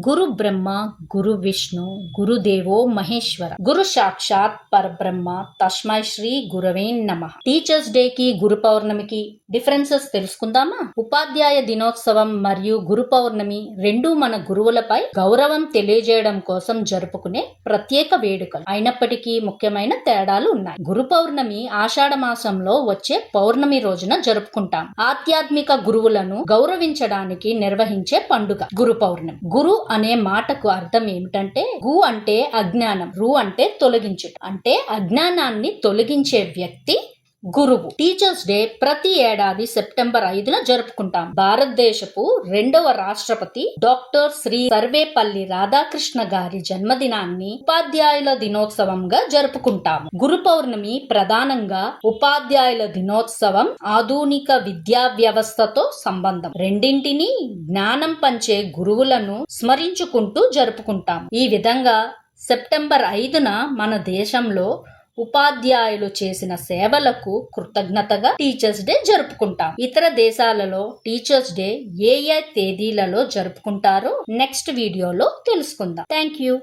గురు బ్రహ్మ గురు విష్ణు గురుదేవో మహేశ్వర గురు సాక్షాత్ పరబ్రహ్మ తస్మై శ్రీ గురవే నమః. టీచర్స్ డే కి గురు పౌర్ణమికి డిఫరెన్సెస్ తెలుసుకుందామా? ఉపాధ్యాయ దినోత్సవం మరియు గురు పౌర్ణమి రెండు మన గురువులపై గౌరవం తెలియజేయడం కోసం జరుపుకునే ప్రత్యేక వేడుకలు. అయినప్పటికీ ముఖ్యమైన తేడాలు ఉన్నాయి. గురు పౌర్ణమి ఆషాఢ మాసంలో వచ్చే పౌర్ణమి రోజున జరుపుకుంటాం. ఆధ్యాత్మిక గురువులను గౌరవించడానికి నిర్వహించే పండుగ గురు పౌర్ణమి. గురు అనే మాటకు అర్థం ఏమిటంటే గు అంటే అజ్ఞానం, రు అంటే తొలగించుట, అంటే అజ్ఞానాన్ని తొలగించే వ్యక్తి గురువు. టీచర్స్ డే ప్రతి ఏడాది సెప్టెంబర్ 5న జరుపుకుంటాం. భారతదేశపు 2వ రాష్ట్రపతి డాక్టర్ శ్రీ సర్వేపల్లి రాధాకృష్ణ గారి జన్మదినాన్ని ఉపాధ్యాయుల దినోత్సవంగా జరుపుకుంటాము. గురు పౌర్ణమి ప్రధానంగా ఉపాధ్యాయుల దినోత్సవం ఆధునిక విద్యా వ్యవస్థతో సంబంధం. రెండింటినీ జ్ఞానం పంచే గురువులను స్మరించుకుంటూ జరుపుకుంటాం. ఈ విధంగా సెప్టెంబర్ 5న మన దేశంలో ఉపాధ్యాయులు చేసిన సేవలకు కృతజ్ఞతగా టీచర్స్ డే జరుపుకుంటాం. ఇతర దేశాలలో టీచర్స్ డే ఏ తేదీలలో జరుపుకుంటారో నెక్స్ట్ వీడియోలో తెలుసుకుందాం. Thank you.